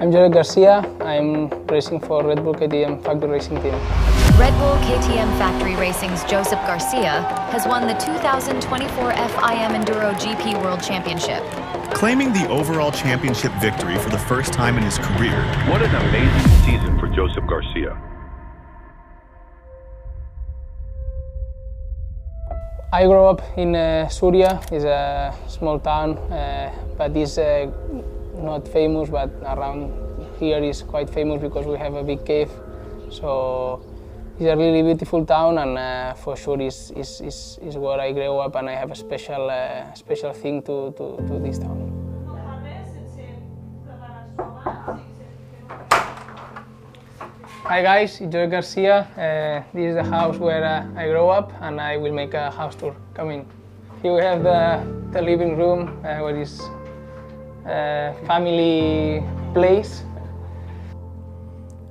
I'm Josep García. I'm racing for Red Bull KTM Factory Racing Team. Red Bull KTM Factory Racing's Josep García has won the 2024 FIM Enduro GP World Championship. Claiming the overall championship victory for the first time in his career. What an amazing season for Josep García. I grew up in Súria. It's a small town, but it's not famous, but around here is quite famous because we have a big cave. So it's a really beautiful town, and for sure is where I grew up, and I have a special thing to this town. Hi guys, it's Josep García. This is the house where I grew up, and I will make a house tour. Come in. Here we have the living room, where is family place.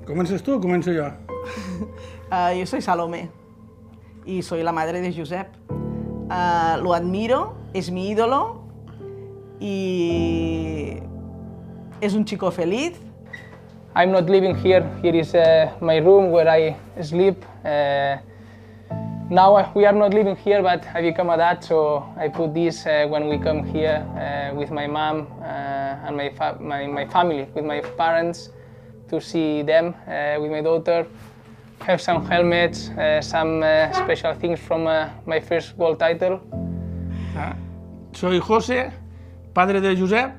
¿Comences tú o comienzo yo? Yo soy Salomé y soy la madre de Josep. Lo admiro, es mi ídolo y es un chico feliz. I'm not living here. Here is my room where I sleep. Now we are not living here, but I become a dad, so I put this when we come here with my mom and my family, with my parents, to see them, with my daughter. Have some helmets, some special things from my first world title. Soy José, padre de Josep,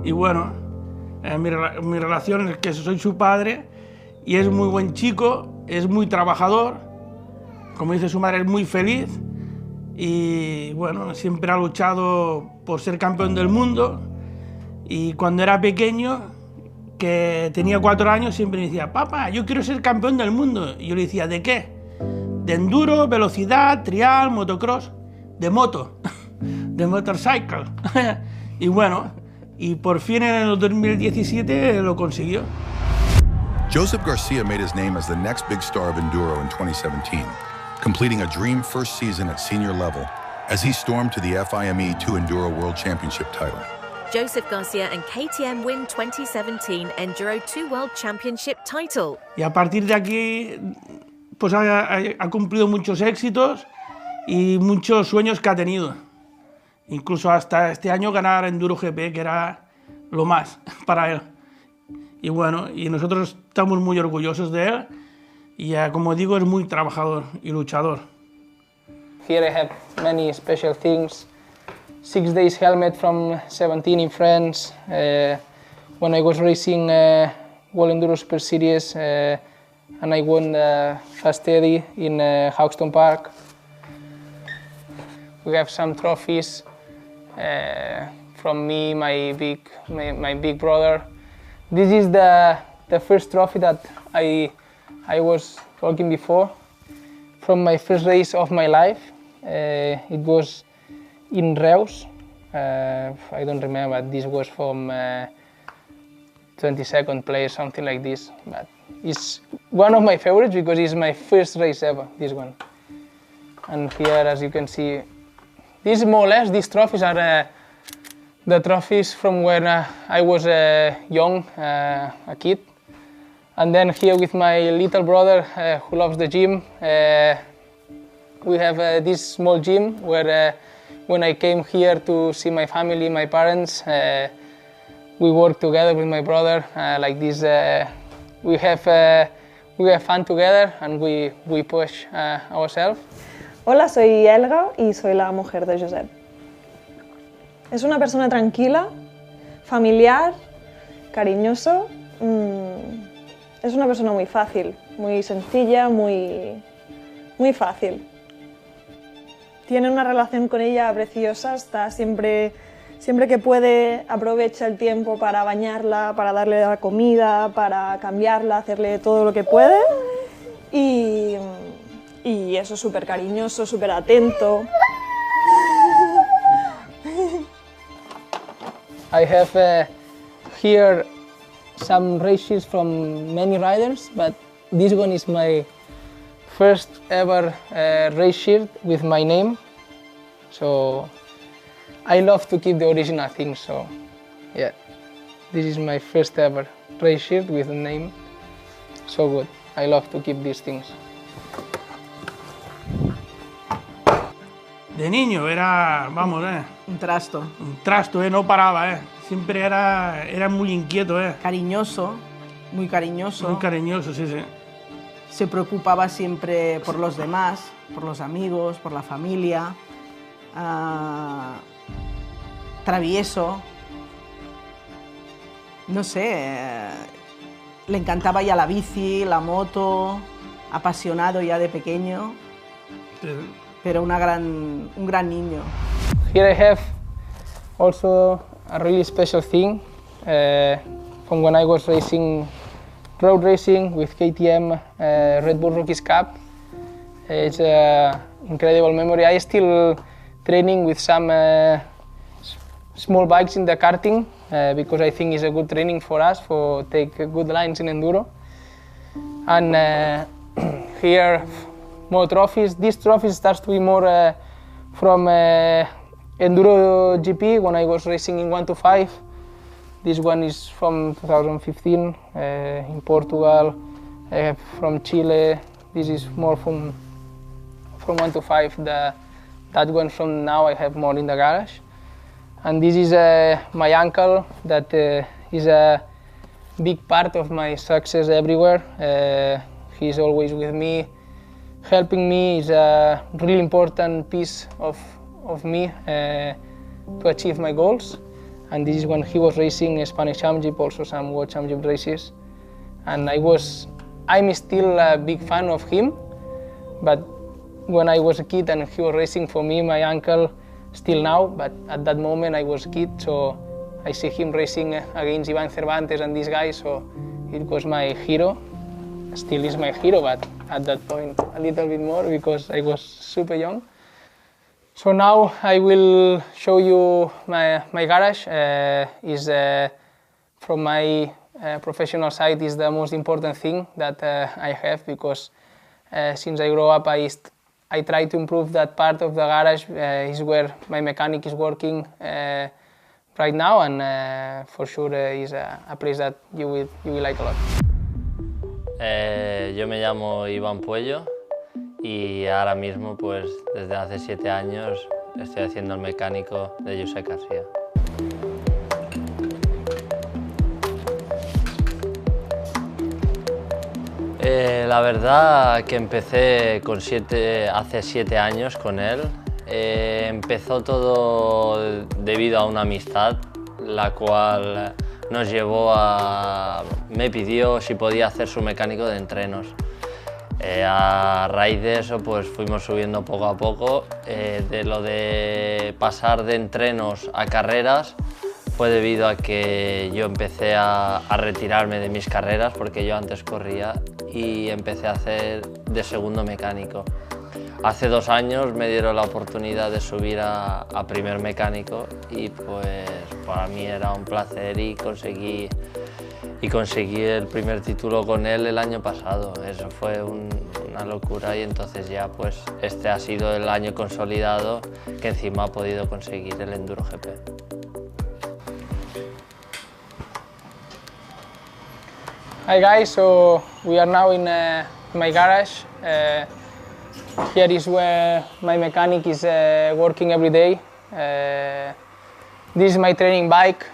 y bueno, mi relación es que soy su padre y es muy buen chico, es muy trabajador, como dice su madre, es muy feliz y bueno, siempre ha luchado por ser campeón del mundo. Y cuando era pequeño, que tenía 4 años, siempre me decía: papá, yo quiero ser campeón del mundo. Y yo le decía: ¿de qué? De enduro, velocidad, trial, motocross, de moto, de motorcycle. Y bueno, y por fin en el 2017 lo consiguió. Josep García made his name as the next big star of enduro in 2017, completing a dream first season at senior level as he stormed to the FIME 2 Enduro World Championship title. Josep García and KTM win 2017 Enduro 2 World Championship title. Y a partir de aquí, pues ha cumplido muchos éxitos y muchos sueños que ha tenido. Incluso hasta este año ganar Enduro GP, que era lo más para él. Y bueno, y nosotros estamos muy orgullosos de él. Y como digo, es muy trabajador y luchador. Here I have many special things. 6 days helmet from 17 in France. When I was racing World Enduro Super Series, and I won the Fast Eddie in Hoxton Park. We have some trophies from me, my big brother. This is the first trophy that I was talking before, from my first race of my life. It was in Reus. I don't remember, this was from 22nd place, something like this. But it's one of my favorites because it's my first race ever, this one. And here, as you can see, these more or less, these trophies are the trophies from when I was young, a kid. And then here with my little brother who loves the gym, we have this small gym where when I came here to see my family, my parents, we work together with my brother like this. We have fun together and we push ourselves. Hola, soy Elga y soy la mujer de Josep. Es una persona tranquila, familiar, cariñoso. Es una persona muy fácil, muy sencilla, muy fácil. Tiene una relación con ella preciosa, está siempre que puede aprovecha el tiempo para bañarla, para darle la comida, para cambiarla, hacerle todo lo que puede. Y eso, súper cariñoso, súper atento. I have here some races from many riders, but this one is my first ever race shirt with my name. So I love to keep the original things, so yeah. This is my first ever race shirt with a name. So good. I love to keep these things. De niño era, vamos, Un trasto. un trasto, no paraba, Siempre era muy inquieto, Cariñoso, muy cariñoso. Muy cariñoso, sí, sí. Se preocupaba siempre por los demás, por los amigos, por la familia. Travieso. No sé, le encantaba ya la bici, la moto, apasionado ya de pequeño, pero un gran niño. Here I have also a really special thing from when I was racing, road racing with KTM Red Bull Rookies Cup. It's an incredible memory. I still training with some small bikes in the karting because I think it's a good training for us for take good lines in enduro. And here more trophies. These trophies starts to be more from enduro GP when I was racing in 1 to 5. This one is from 2015 in Portugal. I have from Chile. This is more from 1 to 5. That one from now I have more in the garage. And this is my uncle that is a big part of my success everywhere. He's always with me, helping me. Is a really important piece of me to achieve my goals. And this is when he was racing a Spanish Championship, also some World Championship races. And I'm still a big fan of him, but when I was a kid and he was racing for me, my uncle, still now, but at that moment I was a kid, so I see him racing against Ivan Cervantes and these guys, so it was my hero. Still is my hero, but at that point a little bit more because I was super young. So now I will show you my garage. Is from my professional side is the most important thing that I have because since I grew up I try to improve that part of the garage. Is where my mechanic is working right now, and for sure is a place that you will like a lot. Yo me llamo Iván Puello y ahora mismo, pues desde hace 7 años, estoy haciendo el mecánico de Josep García. La verdad que empecé hace 7 años con él. Empezó todo debido a una amistad, la cual nos llevó me pidió si podía hacer su mecánico de entrenos. A raíz de eso pues fuimos subiendo poco a poco. De lo de pasar de entrenos a carreras fue debido a que yo empecé a retirarme de mis carreras porque yo antes corría y empecé a hacer de segundo mecánico. Hace 2 años me dieron la oportunidad de subir a primer mecánico y pues para mí era un placer y conseguí el primer título con él el año pasado. Eso fue una locura y entonces ya pues este ha sido el año consolidado que encima ha podido conseguir el Enduro GP. Hi guys, so we are now in my garage. Here is where my mechanic is working every day. This is my training bike,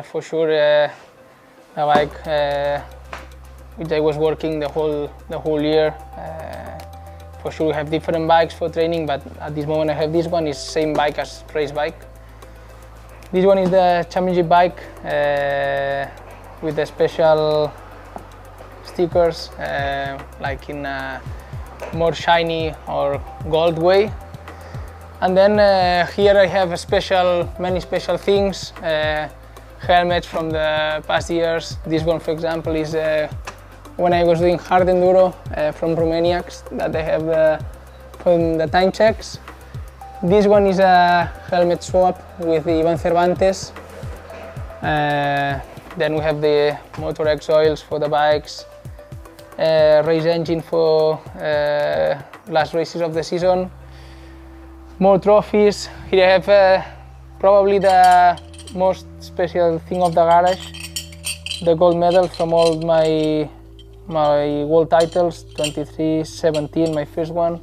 for sure a bike which I was working the whole year. For sure we have different bikes for training, but at this moment I have this one, is same bike as race bike. This one is the championship bike with the special stickers, like in a more shiny or gold way. And then here I have many special things, helmets from the past years. This one, for example, is when I was doing hard enduro from Romania, that I have from the time checks. This one is a helmet swap with Ivan Cervantes. Then we have the Motor X oils for the bikes, race engine for last races of the season, more trophies. Here I have probably the most special thing of the garage. the gold medal from all my world titles, 23, 17, my first one.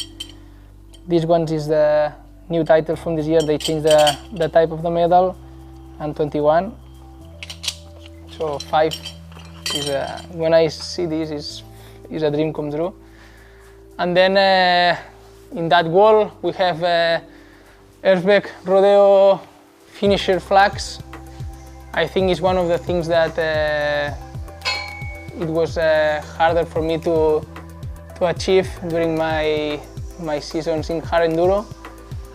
This one is the new title from this year. They changed the type of the medal, and 21. So 5 is when I see this is a dream come true. And then in that wall we have Erzberg Rodeo finisher flags. I think it's one of the things that it was harder for me to achieve during my seasons in hard enduro.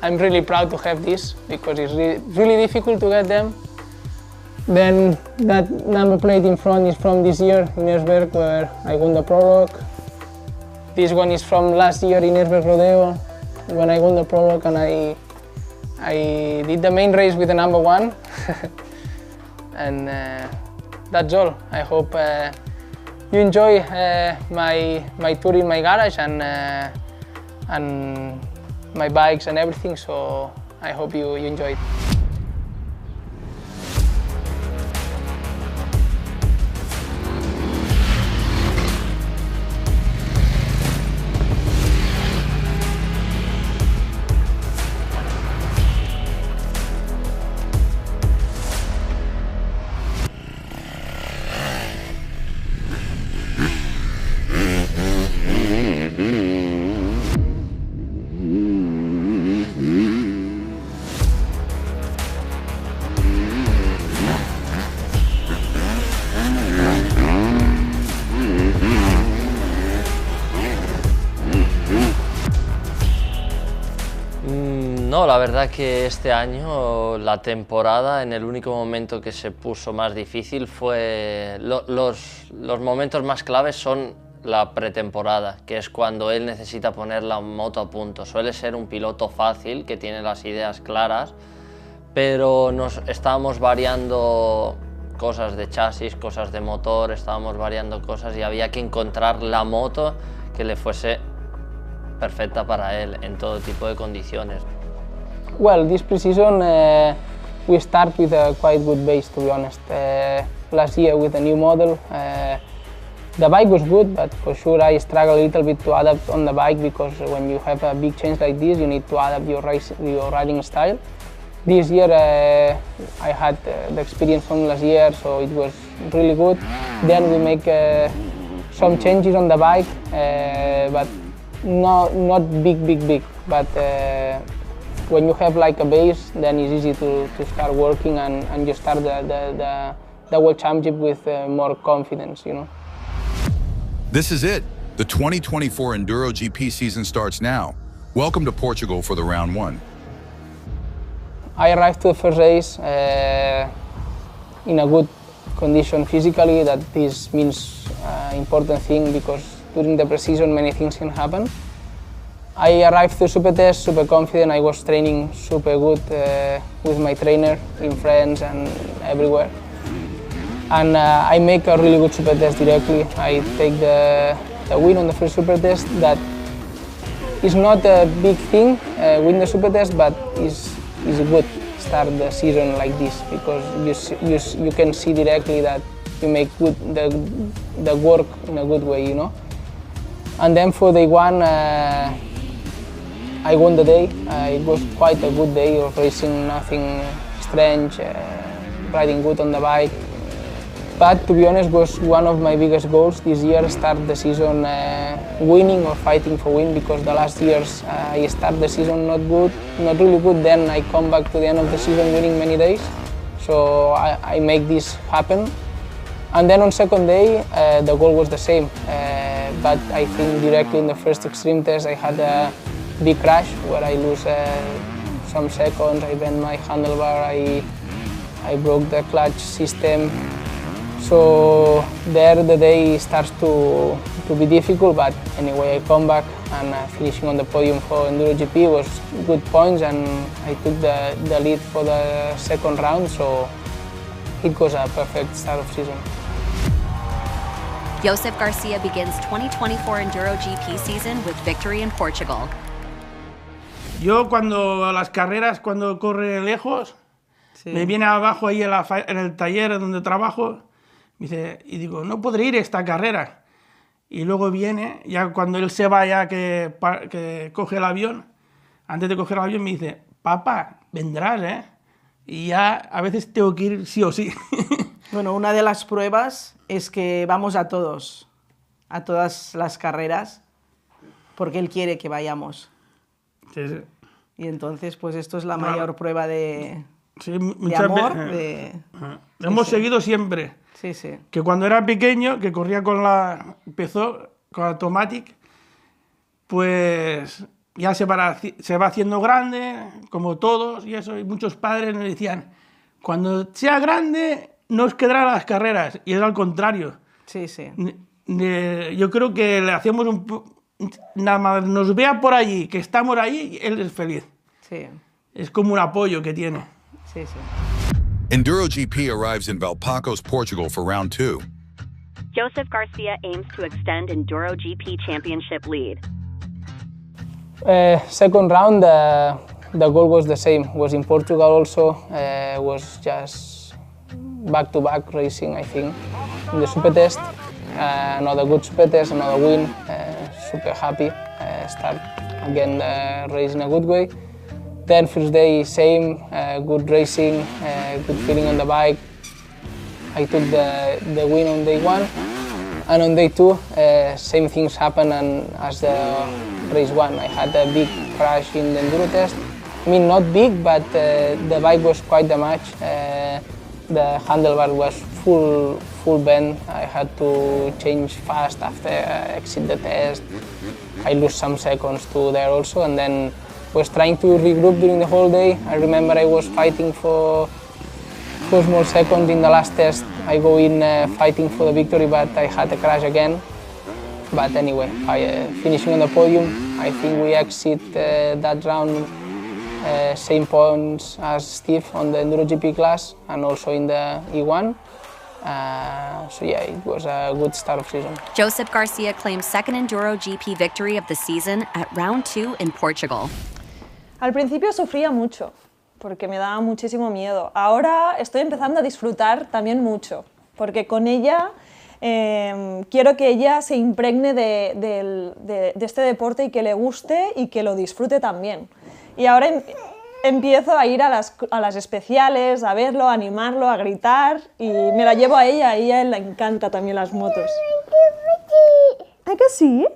I'm really proud to have this because it's really difficult to get them. Then that number plate in front is from this year in Erzberg, where I won the prologue. This one is from last year in Erzberg Rodeo when I won the prologue, and I did the main race with the number 1. And that's all. I hope you enjoy my tour in my garage and my bikes and everything, so I hope you enjoy it. No, la verdad que este año la temporada, en el único momento que se puso más difícil fue los momentos más claves son la pretemporada, que es cuando él necesita poner la moto a punto. Suele ser un piloto fácil, que tiene las ideas claras, pero estábamos variando cosas de chasis, cosas de motor, estábamos variando cosas y había que encontrar la moto que le fuese perfecta para él en todo tipo de condiciones. Well, this pre-season we start with a quite good base, to be honest. Last year with a new model, the bike was good, but for sure I struggled a little bit to adapt on the bike because when you have a big change like this, you need to adapt your riding style. This year I had the experience from last year, so it was really good. Then we make some changes on the bike, but not big. But when you have like a base, then it's easy to start working and you start the World Championship with more confidence, you know. This is it. The 2024 Enduro GP season starts now. Welcome to Portugal for the round 1. I arrived to the first race in a good condition physically. That this means important thing because during the pre-season many things can happen. I arrived to super test, super confident. I was training super good with my trainer in France and everywhere. And I make a really good super test directly. I take the win on the first super test. That is not a big thing, win the super test, but is a good start the season like this because you can see directly that you make good the work in a good way, you know. And then for day 1, I won the day. It was quite a good day of racing, nothing strange, riding good on the bike. But to be honest, was one of my biggest goals this year, start the season winning or fighting for win, because the last years I start the season not really good, then I come back to the end of the season winning many days. So I make this happen. And then on second day, the goal was the same. But I think directly in the first extreme test, I had a big crash where I lose some seconds. I bent my handlebar, I broke the clutch system. So there the day starts to be difficult, but anyway I come back and finishing on the podium for Enduro GP was good points, and I took the lead for the second round, so it was a perfect start of season. Josep García begins 2024 Enduro GP season with victory in Portugal. Yo cuando a las carreras, cuando corre lejos, me viene abajo ahí en el taller donde trabajo, Me dice, y digo, no podré ir a esta carrera. Y luego viene, ya cuando él se va, ya que coge el avión, antes de coger el avión me dice, papá, vendrás, ¿eh? Y ya a veces tengo que ir sí o sí. Bueno, una de las pruebas es que vamos a todas las carreras, porque él quiere que vayamos. Sí, sí. Y entonces, pues esto es la mayor prueba de muchas amor. Lo hemos seguido siempre. Sí, sí. Que cuando era pequeño, que corría empezó con Automatic, pues ya se va haciendo grande, como todos, y eso, y muchos padres nos decían, cuando sea grande, no os quedarán las carreras, y es al contrario. Sí, sí. Yo creo que le hacemos nada más nos vea por allí, que estamos ahí, él es feliz. Sí. Es como un apoyo que tiene. Sí, sí. Enduro GP arrives in Valpacos, Portugal for round 2. Josep García aims to extend Enduro GP championship lead. Second round, the goal was the same. Was in Portugal also. Was just back-to-back racing, I think. In the super test, another good super test, another win. Super happy. Start again the race in a good way. Then first day, same, good racing, good feeling on the bike. I took the win on day 1, and on day 2, same things happened as the race 1. I had a big crash in the enduro test. I mean, not big, but the bike was quite damaged. The handlebar was full bend. I had to change fast after I exit the test. I lose some seconds too there also, and then was trying to regroup during the whole day. I remember I was fighting for small seconds in the last test. I go in fighting for the victory, but I had a crash again. But anyway, finishing on the podium, I think we exit that round same points as Steve on the Enduro GP class and also in the E1. So yeah, it was a good start of season. Josep García claims second Enduro GP victory of the season at round 2 in Portugal. Al principio sufría mucho, porque me daba muchísimo miedo. Ahora estoy empezando a disfrutar también mucho, porque con ella quiero que ella se impregne de este deporte y que le guste y que lo disfrute también. Y ahora empiezo a ir a las especiales, a verlo, a animarlo, a gritar, y me la llevo a ella le encanta también las motos. ¿A que sí?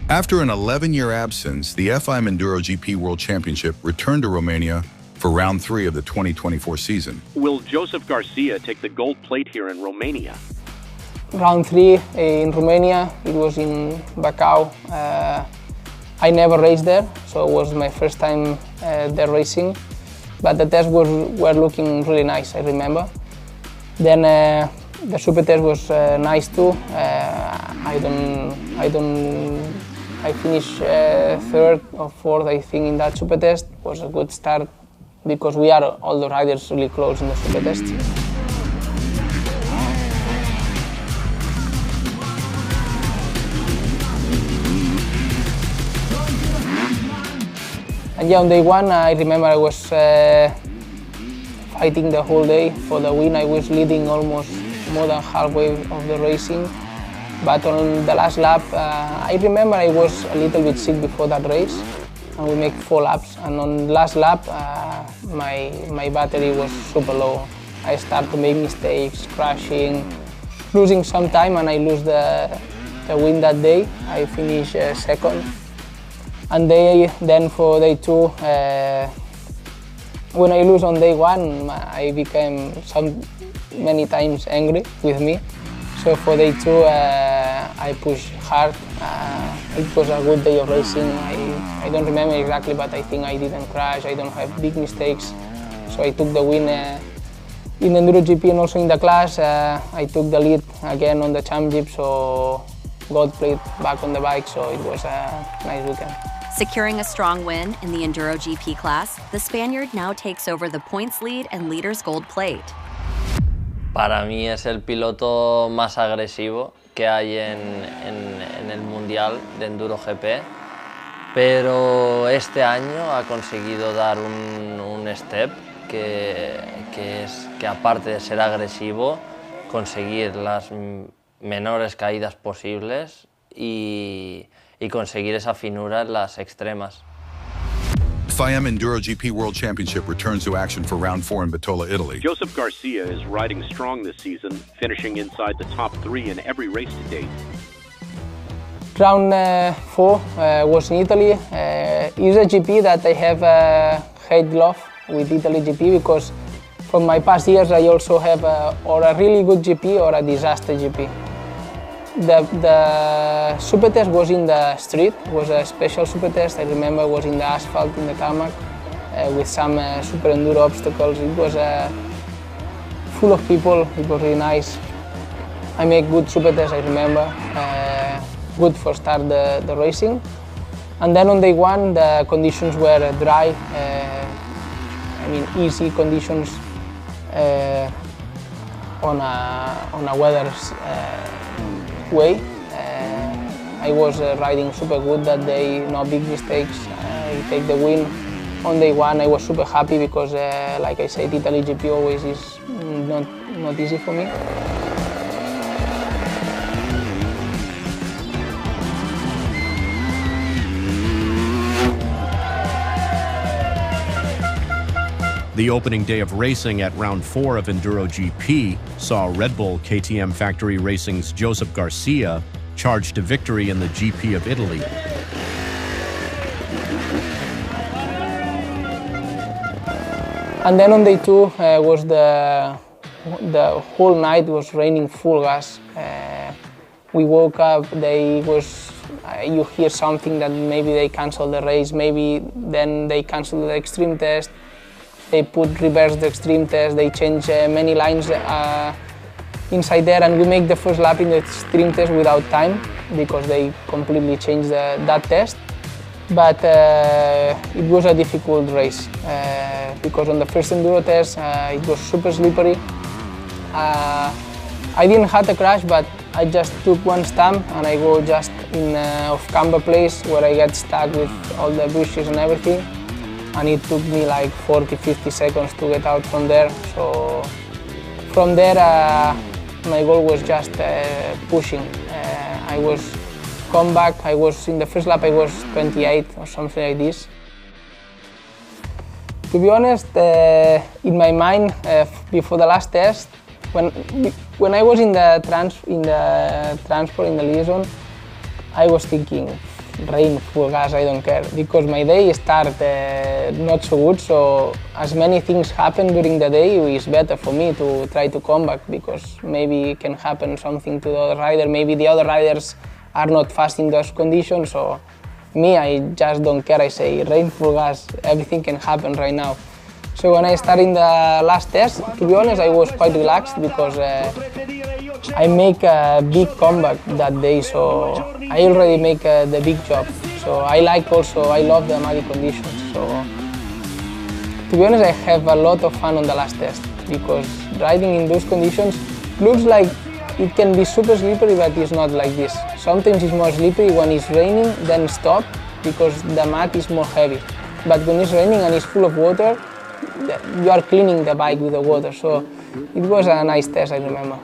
After an 11-year absence, the FIM Enduro GP World Championship returned to Romania for round 3 of the 2024 season. Will Josep García take the gold plate here in Romania? Round 3 in Romania, it was in Bacău. I never raced there, so it was my first time there racing. But the tests were looking really nice, I remember. Then the super test was nice too. I finished 3rd or 4th, I think, in that super test. It was a good start because we are all the riders really close in the super test. And yeah, on day 1, I remember I was fighting the whole day for the win. I was leading almost more than halfway of the racing. But on the last lap, I remember I was a little bit sick before that race, and we make 4 laps. And on the last lap, my battery was super low. I started to make mistakes, crashing, losing some time, and I lose the win that day. I finished 2nd. And then for day 2, when I lose on day 1, I became many times angry with me. So for day 2, I pushed hard. It was a good day of racing. I don't remember exactly, but I think I didn't crash. I don't have big mistakes. So I took the win in the Enduro GP and also in the class. I took the lead again on the championship, so gold plate back on the bike. So it was a nice weekend. Securing a strong win in the Enduro GP class, the Spaniard now takes over the points lead and leader's gold plate. Para mí es el piloto más agresivo que hay en el mundial de Enduro GP, pero este año ha conseguido dar un step que aparte de ser agresivo, conseguir las menores caídas posibles y conseguir esa finura en las extremas. FIAM Enduro GP World Championship returns to action for round 4 in Bitola, Italy. Josep García is riding strong this season, finishing inside the top 3 in every race to date. Round 4 was in Italy. It's a GP that I have a hate love with Italy GP because from my past years I also have or a really good GP or a disaster GP. The super test was in the street, was a special super test. I remember it was in the asphalt, in the tarmac, with some super enduro obstacles. It was full of people, it was really nice. I made good super tests, I remember, good for start the racing. And then on day 1 the conditions were dry, I mean easy conditions on a weather's way. I was riding super good that day, no big mistakes. I take the win on day 1. I was super happy because, like I said, Italy GP always is not easy for me. The opening day of racing at round 4 of Enduro GP saw Red Bull KTM Factory Racing's Josep García charge to victory in the GP of Italy. And then on day 2 was the whole night was raining full gas. We woke up, you hear something that maybe they canceled the race, maybe then they canceled the extreme test. They reverse the extreme test, they change many lines inside there, and we make the first lap in the extreme test without time because they completely changed that test. But it was a difficult race because on the first enduro test it was super slippery. I didn't have a crash, but I just took one stump and I go just in off-camber place where I get stuck with all the bushes and everything. And it took me like 40-50 seconds to get out from there. So from there, my goal was just pushing. I was come back. I was in the first lap. I was 28 or something like this. To be honest, in my mind, before the last test, when I was in the transport in the liaison, I was thinking, rain, full gas, I don't care, because my day started not so good, so as many things happen during the day, it's better for me to try to come back, because maybe can happen something to the other rider, maybe the other riders are not fast in those conditions, so me, I just don't care, I say rain, full gas, everything can happen right now. So when I started in the last test, to be honest, I was quite relaxed because I make a big comeback that day, so I already make the big job. So I love the muddy conditions. So to be honest, I have a lot of fun on the last test because riding in those conditions looks like it can be super slippery, but it's not like this. Sometimes it's more slippery when it's raining, then stop because the mud is more heavy. But when it's raining and it's full of water, you are cleaning the bike with the water. So it was a nice test, I remember.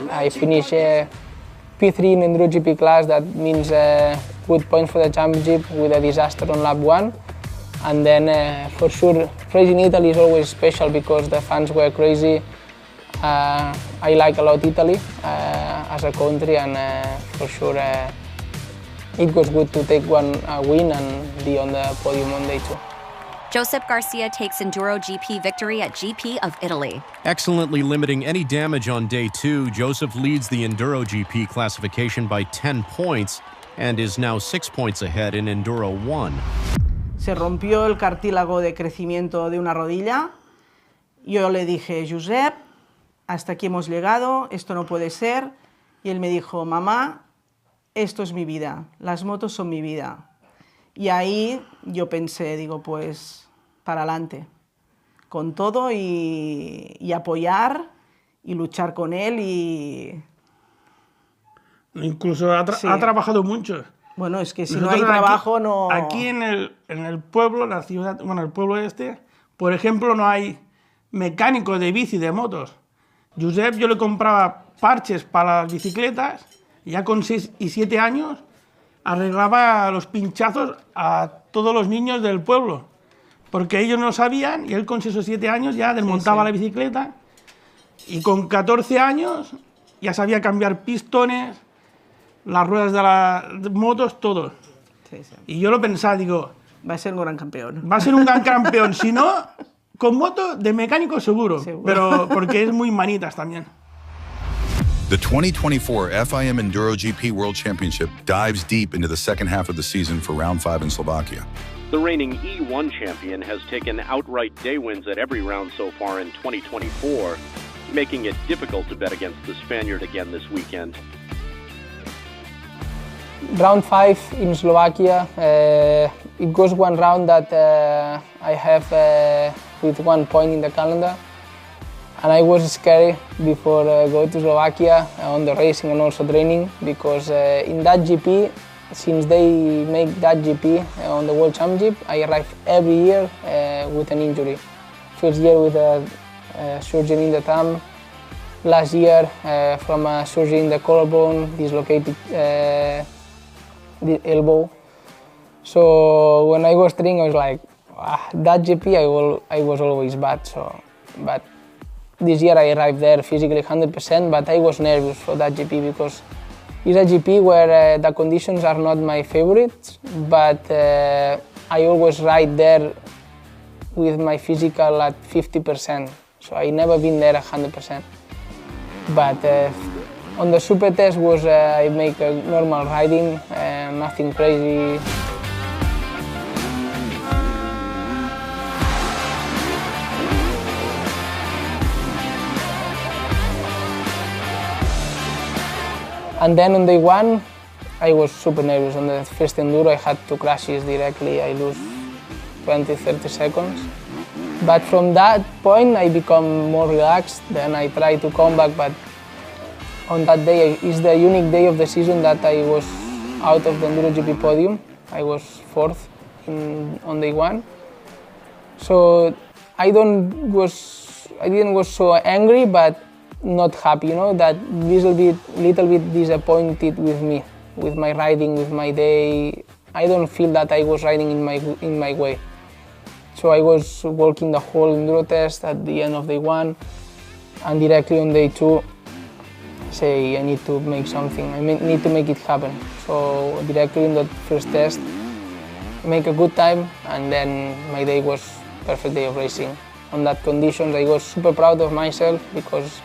I finished P3 in Enduro GP class, that means good points for the championship with a disaster on lap 1. And then for sure, racing in Italy is always special because the fans were crazy. I like a lot Italy as a country, and for sure it was good to take a win and be on the podium on day 2. Josep García takes Enduro GP victory at GP of Italy. Excellently limiting any damage on day 2, Joseph leads the Enduro GP classification by 10 points and is now 6 points ahead in Enduro 1. Se rompió el cartílago de crecimiento de una rodilla. Yo le dije, Josep, hasta aquí hemos llegado, esto no puede ser. Y él me dijo, mamá, esto es mi vida, las motos son mi vida. Y ahí yo pensé, digo, pues para adelante, con todo y apoyar y luchar con él y... Incluso ha trabajado mucho. Bueno, es que si no hay trabajo no... Aquí en el pueblo, la ciudad, bueno, el pueblo este, por ejemplo, no hay mecánico de bici, de motos. Josep, yo le compraba parches para las bicicletas, y ya con 6 y 7 años arreglaba los pinchazos a todos los niños del pueblo, porque ellos no sabían, y él con 6 o 7 años ya desmontaba la bicicleta, y con 14 años ya sabía cambiar pistones, las ruedas de las motos, todo. Sí, sí. Y yo lo pensaba, digo, va a ser un gran campeón. Va a ser un gran campeón, si no, con moto de mecánico seguro, pero porque es muy manitas también. The 2024 FIM Enduro GP World Championship dives deep into the second half of the season for round 5 in Slovakia. The reigning E1 champion has taken outright day wins at every round so far in 2024, making it difficult to bet against the Spaniard again this weekend. Round 5 in Slovakia, it goes one round that I have with 1 point in the calendar, and I was scared before going to Slovakia on the racing and also training, because in that GP, since they make that GP on the World Championship, I arrive every year with an injury. First year with a surgery in the thumb, last year from a surgery in the collarbone, dislocated the elbow. So when I was training, I was like, that GP I was always bad. But this year I arrived there physically 100%, but I was nervous for that GP because it's a GP where the conditions are not my favorites, but I always ride there with my physical at 50%. So I never been there 100%. But on the super test was I make a normal riding, nothing crazy. And then on day 1, I was super nervous. On the first enduro, I had 2 crashes directly. I lose 20-30 seconds. But from that point, I become more relaxed. Then I try to come back, but on that day is the unique day of the season that I was out of the Enduro GP podium. I was 4th on day 1. So I didn't was so angry, but not happy. You know, that little bit disappointed with me, with my riding, with my day. I don't feel that I was riding in my way. So I was walking the whole enduro test at the end of day 1, and directly on day 2, say I need to make something. I need to make it happen. So directly in the first test, make a good time, and then my day was perfect day of racing. On that conditions, I was super proud of myself because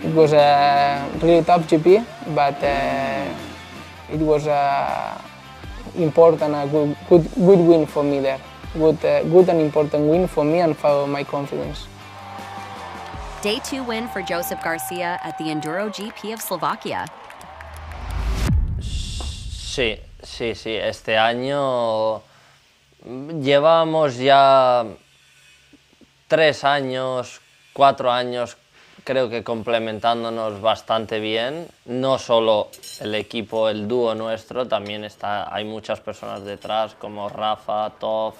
it was a really tough GP, but it was important, a good win for me there. Good and important win for me and for my confidence. Day 2 win for Josep García at the Enduro GP of Slovakia. Sí. Este año llevamos ya 3 años, 4 años, creo que complementándonos bastante bien. No solo el equipo, el dúo nuestro, también hay muchas personas detrás como Rafa, Tof,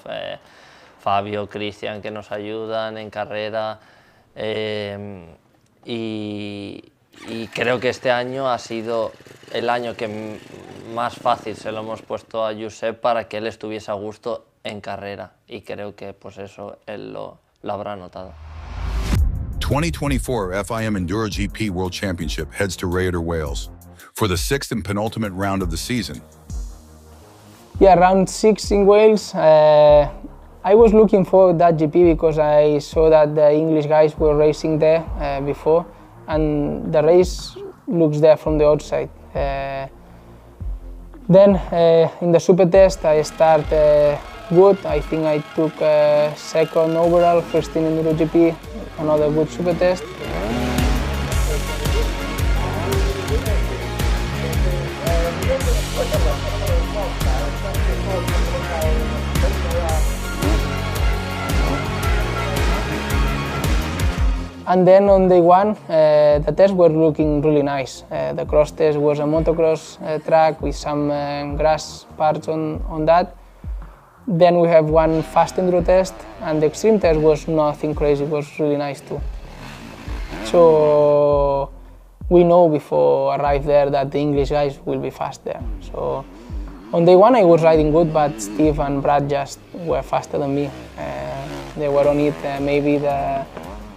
Fabio, Cristian, que nos ayudan en carrera. Y creo que este año ha sido el año que más fácil se lo hemos puesto a Josep para que él estuviese a gusto en carrera, y creo que pues eso él lo habrá notado. 2024 FIM Enduro GP World Championship heads to Rhayader, Wales for the 6th and penultimate round of the season. Yeah, round 6 in Wales. I was looking for that GP because I saw that the English guys were racing there before, and the race looks there from the outside. Then in the super test I start good. I think I took 2nd overall, first in Enduro GP, another good super test. And then on day 1, the tests were looking really nice. The cross test was a motocross track with some grass parts on that. Then we have one fast enduro test, and the extreme test was nothing crazy, it was really nice too. So we know before arrive there that the English guys will be fast there. So on day one I was riding good, but Steve and Brad just were faster than me. They were on it, maybe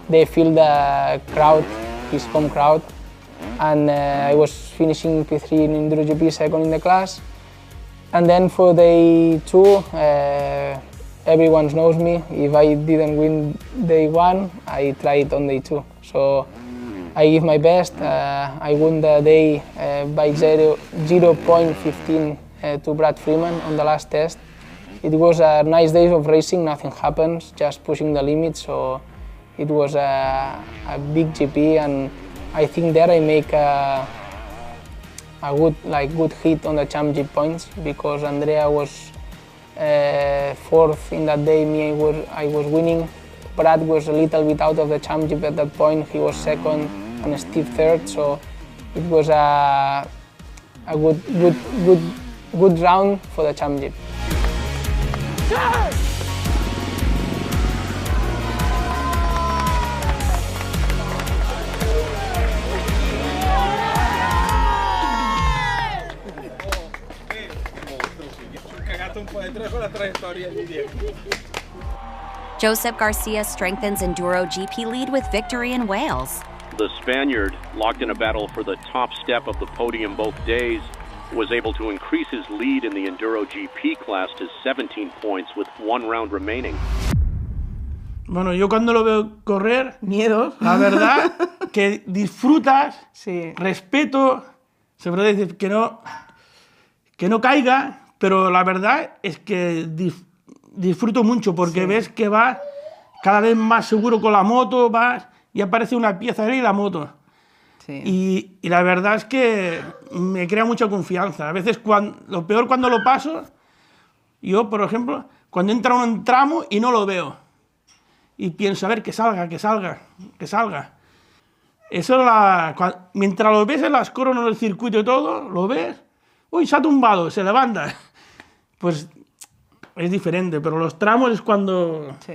they feel the crowd, his home crowd, and I was finishing P3 in Enduro GP, second in the class. And then for day two, everyone knows me. If I didn't win day one, I try it on day two. So I give my best. I won the day by 0.15 to Brad Freeman on the last test. It was a nice day of racing, nothing happens, just pushing the limits. So it was a big GP, and I think there I make a good hit on the championship points, because Andrea was fourth in that day, I was winning. Brad was a little bit out of the championship at that point, he was second and Steve third, so it was a good round for the championship. Josep García strengthens Enduro GP lead with victory in Wales. The Spaniard, locked in a battle for the top step of the podium both days, was able to increase his lead in the Enduro GP class to 17 points with one round remaining. Bueno, yo cuando lo veo correr, miedo. La verdad que disfrutas, sí. Respeto, se puede decir que no caiga, pero la verdad es que disfruto mucho porque ves que vas cada vez más seguro con la moto, vas y aparece una pieza ahí y la moto. Sí. Y la verdad es que me crea mucha confianza. A veces lo peor cuando lo paso, yo por ejemplo, cuando entra un tramo y no lo veo y pienso, a ver, que salga. Eso mientras lo ves en las coronas del circuito y todo, lo ves, uy, se ha tumbado, se levanta. Pues es diferente, pero los tramos es cuando... Sí.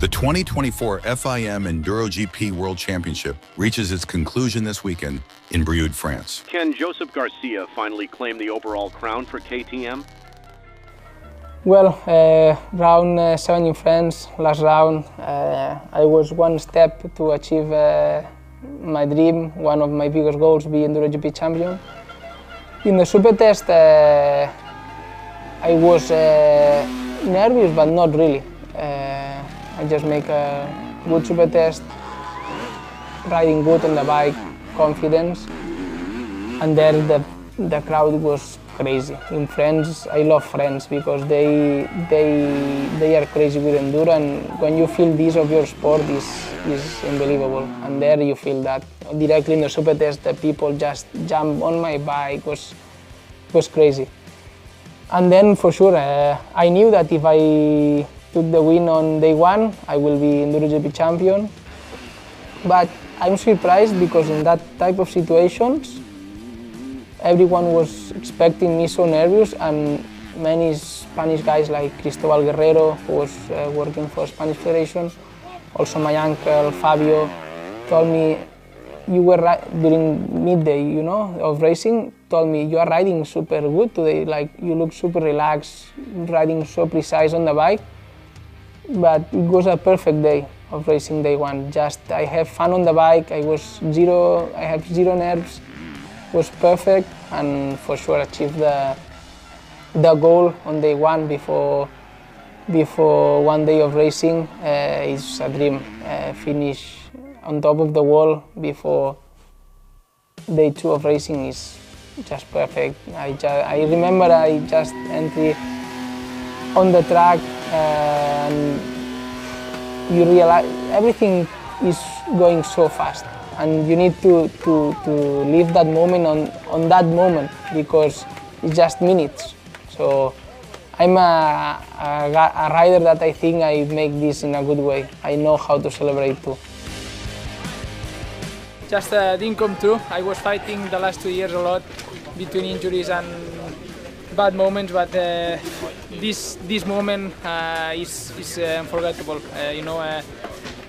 The 2024 FIM Enduro GP World Championship reaches its conclusion this weekend in Brioude, France. Can Josep García finally claim the overall crown for KTM? Well, round 7 in France, last round, I was one step to achieve my dream, one of my biggest goals, be Enduro GP champion. In the super test, I was nervous, but not really. I just make a good super test, riding good on the bike, confidence, and there the crowd was crazy. In France, I love France because they are crazy with enduro, and when you feel this of your sport is unbelievable. And there you feel that directly in the super test, the people just jump on my bike, was crazy. And then for sure, I knew that if I took the win on day one, I will be Enduro GP champion. But I'm surprised because in that type of situations, everyone was expecting me so nervous, and many Spanish guys like Cristobal Guerrero, who was working for Spanish Federation, also my uncle Fabio, told me, you were during midday, you know, of racing, told me, you are riding super good today, like you look super relaxed, riding so precise on the bike. But it was a perfect day of racing day one. Just I have fun on the bike, I have zero nerves, it was perfect, and for sure achieved the goal on day one before 1 day of racing. Is a dream, finish on top of the wall before day two of racing is just perfect. I remember I just entered on the track and you realize everything is going so fast, and you need to live that moment on that moment because it's just minutes. So I'm a rider that I think I make this in a good way. I know how to celebrate too. Just didn't come true. I was fighting the last 2 years a lot between injuries and bad moments, but this moment is unforgettable. You know,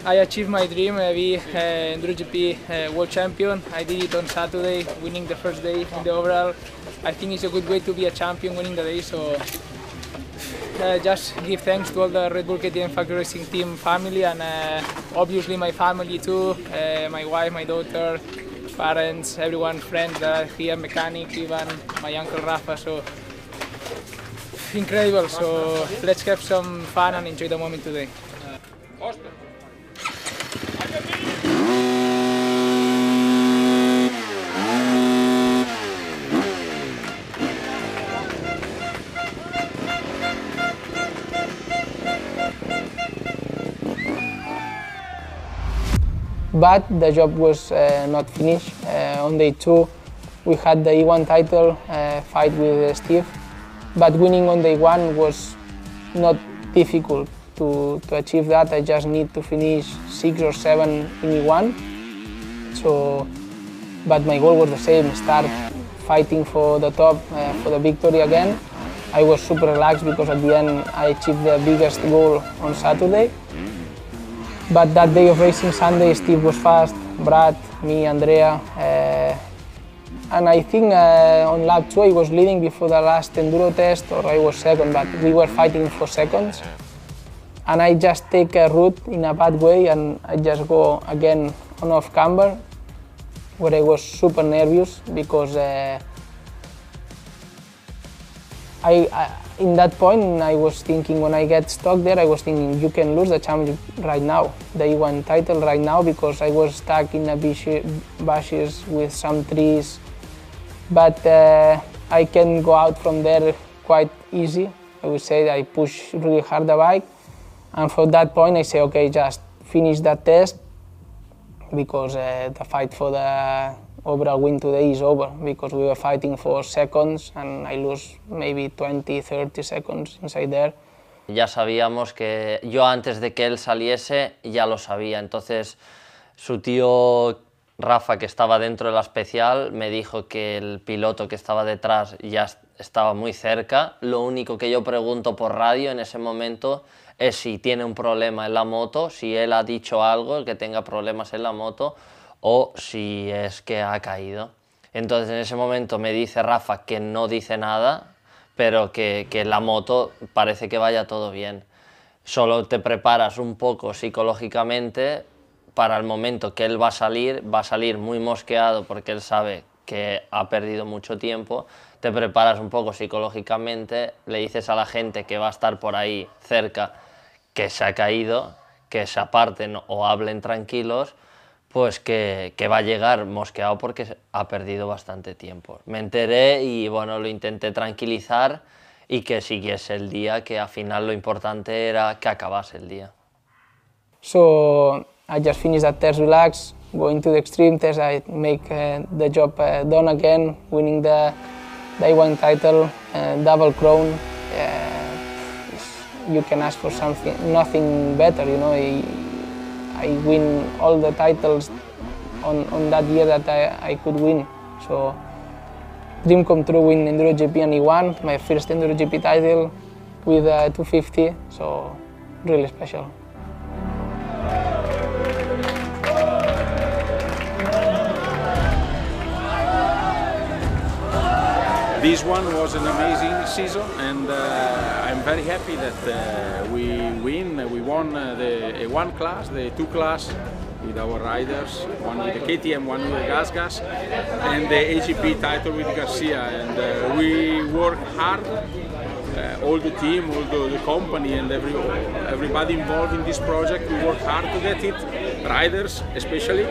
I achieved my dream, be Enduro GP world champion. I did it on Saturday, winning the first day in the overall. I think it's a good way to be a champion, winning the day. So just give thanks to all the Red Bull KTM Factory Racing team family, and obviously my family too, my wife, my daughter, parents, everyone, friends that are here, mechanic, Ivan, my uncle Rafa. So incredible. So let's have some fun and enjoy the moment today. But the job was not finished. On day 2 we had the E1 title fight with Steve, but winning on day 1 was not difficult to achieve that. I just need to finish 6 or 7 in E1. So, but my goal was the same, start fighting for the top, for the victory again. I was super relaxed because at the end I achieved the biggest goal on Saturday. But that day of racing, Sunday, Steve was fast, Brad, me, Andrea, and I think on lap 2 I was leading before the last enduro test, or I was second, but we were fighting for seconds. And I just take a route in a bad way, and I just go again on off camber, where I was super nervous because in that point I was thinking, when I get stuck there, I was thinking you can lose the championship right now, the E1 title right now, because I was stuck in a bushes with some trees. But I can go out from there quite easy. I would say I push really hard the bike, and from that point I say, okay, just finish that test, because the fight for the overall win today is over, because we were fighting for seconds and I lose maybe 20, 30 seconds inside there. Ya sabíamos que yo antes de que él saliese ya lo sabía, entonces su tío Rafa, que estaba dentro de la especial, me dijo que el piloto que estaba detrás ya estaba muy cerca. Lo único que yo pregunto por radio en ese momento es si tiene un problema en la moto, si él ha dicho algo, que tenga problemas en la moto, o si es que ha caído. Entonces en ese momento me dice Rafa que no dice nada, pero que la moto parece que vaya todo bien. Solo te preparas un poco psicológicamente para el momento que él va a salir muy mosqueado porque él sabe que ha perdido mucho tiempo. Te preparas un poco psicológicamente, le dices a la gente que va a estar por ahí cerca que se ha caído, que se aparten o hablen tranquilos, pues que va a llegar mosqueado porque ha perdido bastante tiempo. Me enteré y bueno, lo intenté tranquilizar y que siguiese el día, que al final lo importante era que acabase el día. So I just finished that test, relax, going to the extreme test, I make the job done again, winning the E1 title, double crown. You can ask for nothing better, you know. I win all the titles on that year that I could win. So, dream come true, win Enduro GP and E1, my first Enduro GP title with 250, so really special. This one was an amazing season, and I'm very happy that we won the A1 class, the 2 class with our riders, one with the KTM, one with the Gas, and the AGP title with Garcia. And we worked hard, all the team, all the company, and everybody involved in this project. We worked hard to get it, riders especially.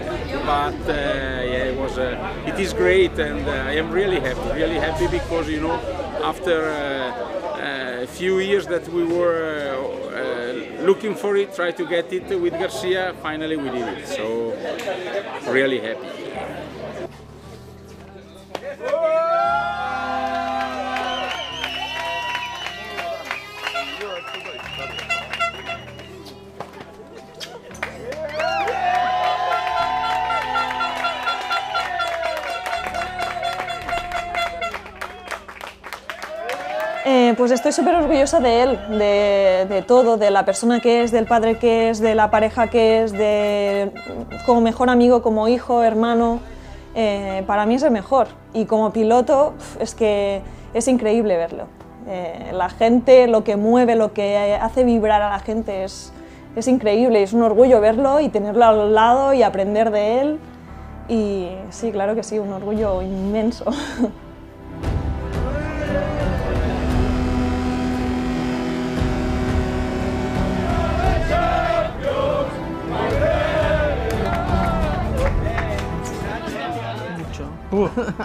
But yeah, it is great, and I am really happy because, you know, after a few years that we were looking for it, try to get it with Garcia, finally we did it. So really happy. Pues estoy súper orgullosa de él, de todo, de la persona que es, del padre que es, de la pareja que es, como mejor amigo, como hijo, hermano. Para mí es el mejor. Y como piloto, es que es increíble verlo. La gente, lo que mueve, lo que hace vibrar a la gente es increíble. Es un orgullo verlo y tenerlo al lado y aprender de él. Y sí, claro que sí, un orgullo inmenso.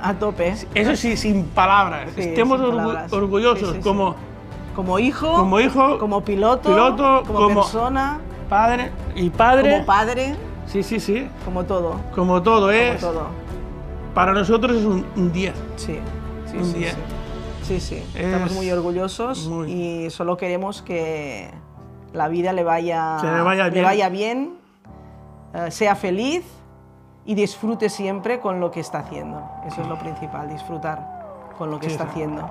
A tope. Eso sí, sin palabras. Sí, Estemos sin palabras. orgullosos Sí. como hijo, como piloto, como persona, padre y padre. como padre, Sí. como todo. Como todo es. Como todo. Para nosotros es un 10. Sí. Un 10. Sí. Estamos muy orgullosos y solo queremos que la vida le vaya bien, sea feliz y disfrute siempre con lo que está haciendo. Eso es lo principal, disfrutar con lo que está haciendo.